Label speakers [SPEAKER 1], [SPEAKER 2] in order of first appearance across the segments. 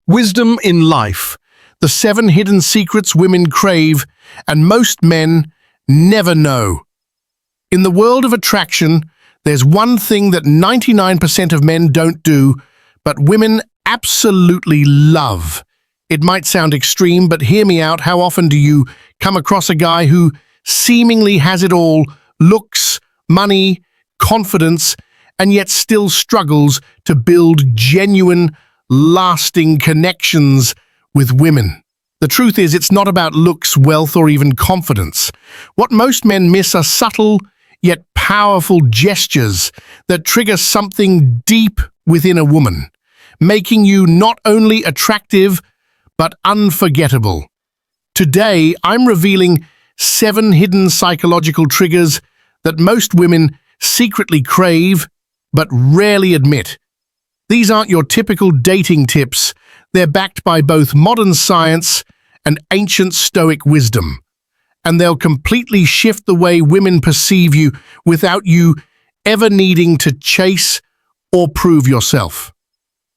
[SPEAKER 1] Wisdom in life, the 7 hidden secrets women crave and most men never know. In the world of attraction, there's one thing that 99% of men don't do, but women absolutely love. It might sound extreme, but hear me out. How often do you come across a guy who seemingly has it all, looks, money, confidence, and yet still struggles to build genuine, lasting connections with women? The truth is, it's not about looks, wealth, or even confidence. What most men miss are subtle, yet powerful gestures that trigger something deep within a woman, making you not only attractive, but unforgettable. Today, I'm revealing 7 hidden psychological triggers that most women secretly crave, but rarely admit. These aren't your typical dating tips. They're backed by both modern science and ancient Stoic wisdom. And they'll completely shift the way women perceive you without you ever needing to chase or prove yourself.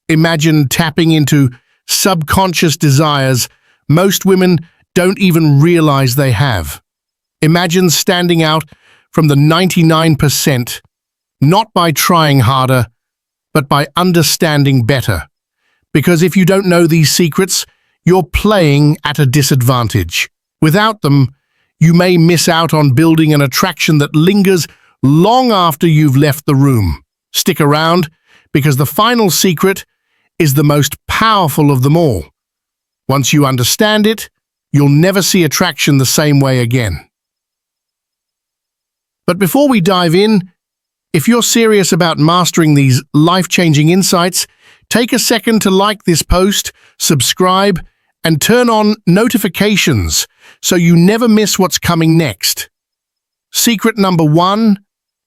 [SPEAKER 1] Imagine tapping into subconscious desires most women don't even realize they have. Imagine standing out from the 99%, not by trying harder, but by understanding better. Because if you don't know these secrets, you're playing at a disadvantage. Without them, you may miss out on building an attraction that lingers long after you've left the room. Stick around, because the final secret is the most powerful of them all. Once you understand it, you'll never see attraction the same way again. But before we dive in, if you're serious about mastering these life-changing insights, take a second to like this post, subscribe, and turn on notifications so you never miss what's coming next. Secret number 1,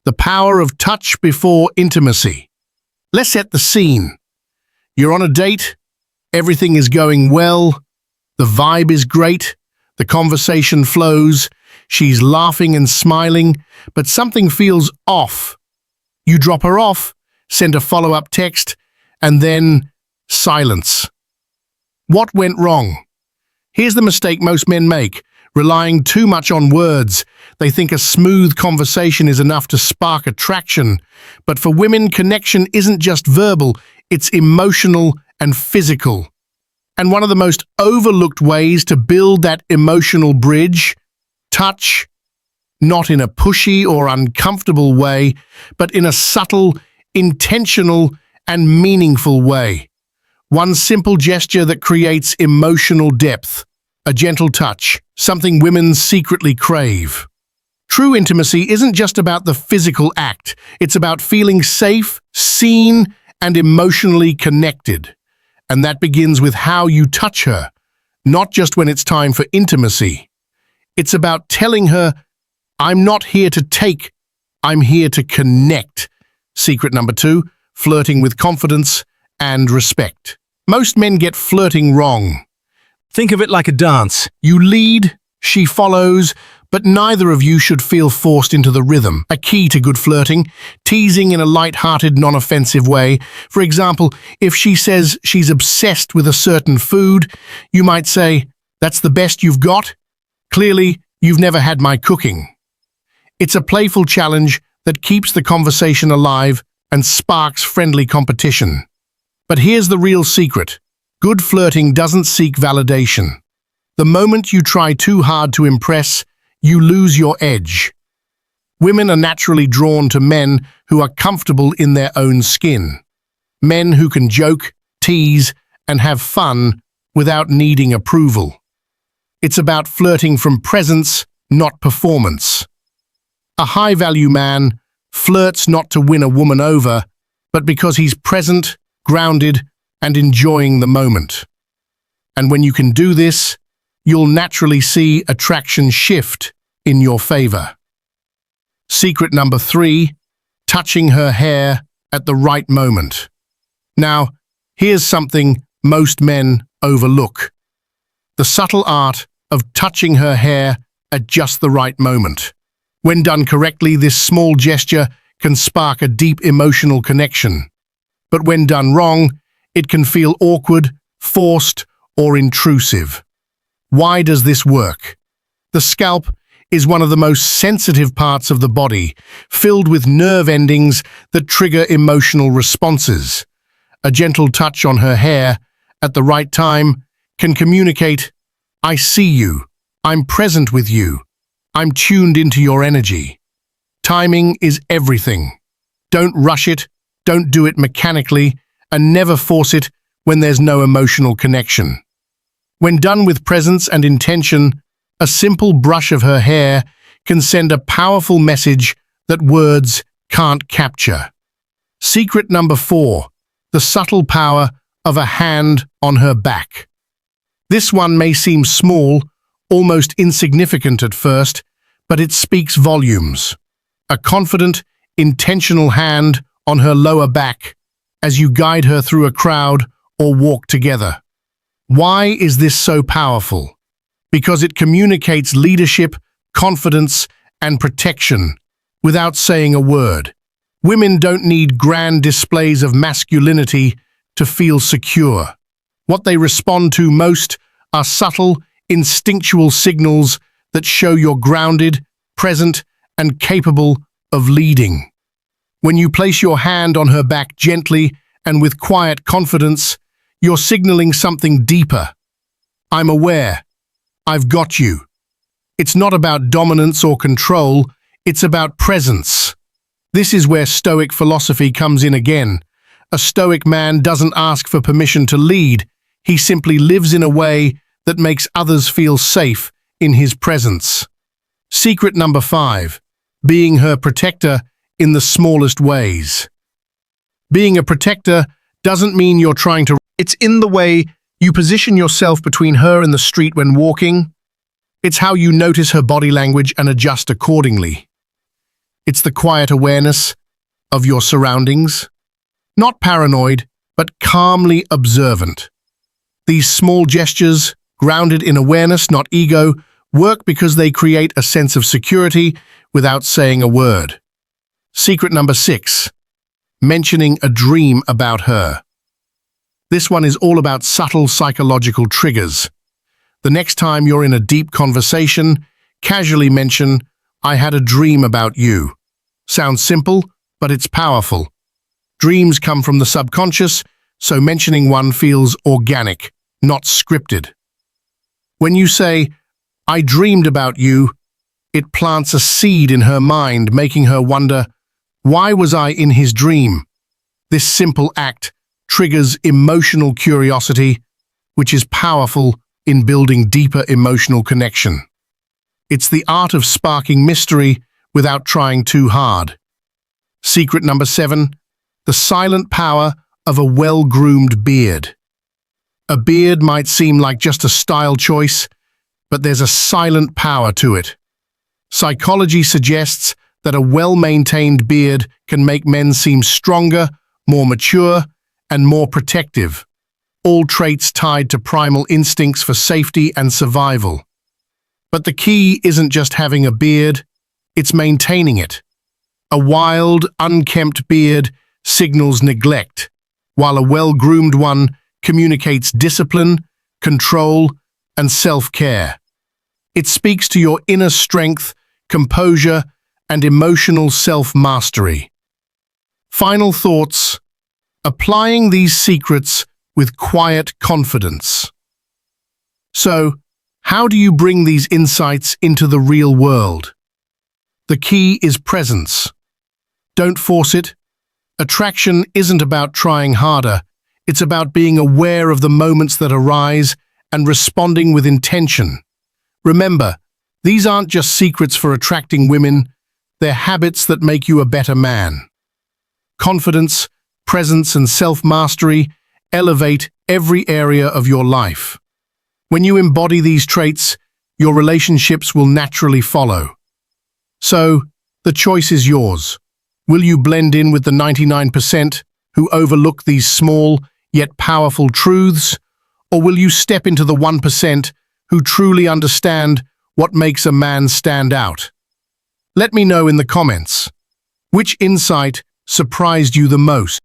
[SPEAKER 1] the power of touch before intimacy. Let's set the scene. You're on a date, everything is going well, the vibe is great, the conversation flows, she's laughing and smiling, but something feels off. You drop her off, send a follow-up text, and then silence. What went wrong? Here's the mistake most men make, relying too much on words. They think a smooth conversation is enough to spark attraction. But for women, connection isn't just verbal, it's emotional and physical. And one of the most overlooked ways to build that emotional bridge, touch, not in a pushy or uncomfortable way, but in a subtle, intentional, and meaningful way. One simple gesture that creates emotional depth, a gentle touch, something women secretly crave. True intimacy isn't just about the physical act, it's about feeling safe, seen, and emotionally connected. And that begins with how you touch her, not just when it's time for intimacy. It's about telling her, I'm not here to take, I'm here to connect. Secret number 2, flirting with confidence and respect. Most men get flirting wrong.
[SPEAKER 2] Think of it like a dance.
[SPEAKER 1] You lead, she follows, but neither of you should feel forced into the rhythm. A key to good flirting, teasing in a light-hearted, non-offensive way. For example, if she says she's obsessed with a certain food, you might say, "That's the best you've got? Clearly, you've never had my cooking." It's a playful challenge that keeps the conversation alive and sparks friendly competition. But here's the real secret. Good flirting doesn't seek validation. The moment you try too hard to impress, you lose your edge. Women are naturally drawn to men who are comfortable in their own skin. Men who can joke, tease, and have fun without needing approval. It's about flirting from presence, not performance. A high-value man flirts not to win a woman over, but because he's present, grounded, and enjoying the moment. And when you can do this, you'll naturally see attraction shift in your favor. Secret number 3, touching her hair at the right moment. Now, here's something most men overlook. The subtle art of touching her hair at just the right moment. When done correctly, this small gesture can spark a deep emotional connection. But when done wrong, it can feel awkward, forced, or intrusive. Why does this work? The scalp is one of the most sensitive parts of the body, filled with nerve endings that trigger emotional responses. A gentle touch on her hair at the right time can communicate, "I see you, I'm present with you, I'm tuned into your energy." Timing is everything. Don't rush it, don't do it mechanically, and never force it when there's no emotional connection. When done with presence and intention, a simple brush of her hair can send a powerful message that words can't capture. Secret number 4, the subtle power of a hand on her back. This one may seem small, almost insignificant at first, but it speaks volumes. A confident, intentional hand on her lower back as you guide her through a crowd or walk together. Why is this so powerful? Because it communicates leadership, confidence, and protection without saying a word. Women don't need grand displays of masculinity to feel secure. What they respond to most are subtle, instinctual signals that show you're grounded, present, and capable of leading. When you place your hand on her back gently and with quiet confidence, you're signaling something deeper. I'm aware. I've got you. It's not about dominance or control, it's about presence. This is where Stoic philosophy comes in again. A Stoic man doesn't ask for permission to lead, he simply lives in a way that makes others feel safe in his presence. Secret number 5, being her protector in the smallest ways. Being a protector doesn't mean you're trying to... It's in the way you position yourself between her and the street when walking. It's how you notice her body language and adjust accordingly. It's the quiet awareness of your surroundings. Not paranoid, but calmly observant. These small gestures, grounded in awareness, not ego, work because they create a sense of security without saying a word. Secret number 6, mentioning a dream about her. This one is all about subtle psychological triggers. The next time you're in a deep conversation, casually mention, "I had a dream about you." Sounds simple, but it's powerful. Dreams come from the subconscious, so mentioning one feels organic, not scripted. When you say, "I dreamed about you," it plants a seed in her mind, making her wonder, why was I in his dream? This simple act triggers emotional curiosity, which is powerful in building deeper emotional connection. It's the art of sparking mystery without trying too hard. Secret number 7, the silent power of a well-groomed beard. A beard might seem like just a style choice, but there's a silent power to it. Psychology suggests that a well-maintained beard can make men seem stronger, more mature, and more protective, all traits tied to primal instincts for safety and survival. But the key isn't just having a beard, it's maintaining it. A wild, unkempt beard signals neglect, while a well-groomed one communicates discipline, control, and self-care. It speaks to your inner strength, composure, and emotional self-mastery. Final thoughts: applying these secrets with quiet confidence. So, how do you bring these insights into the real world? The key is presence. Don't force it. Attraction isn't about trying harder. It's about being aware of the moments that arise and responding with intention. Remember, these aren't just secrets for attracting women, they're habits that make you a better man. Confidence, presence, and self-mastery elevate every area of your life. When you embody these traits, your relationships will naturally follow. So, the choice is yours. Will you blend in with the 99% who overlook these small yet powerful truths, or will you step into the 1% who truly understand what makes a man stand out? Let me know in the comments. Which insight surprised you the most?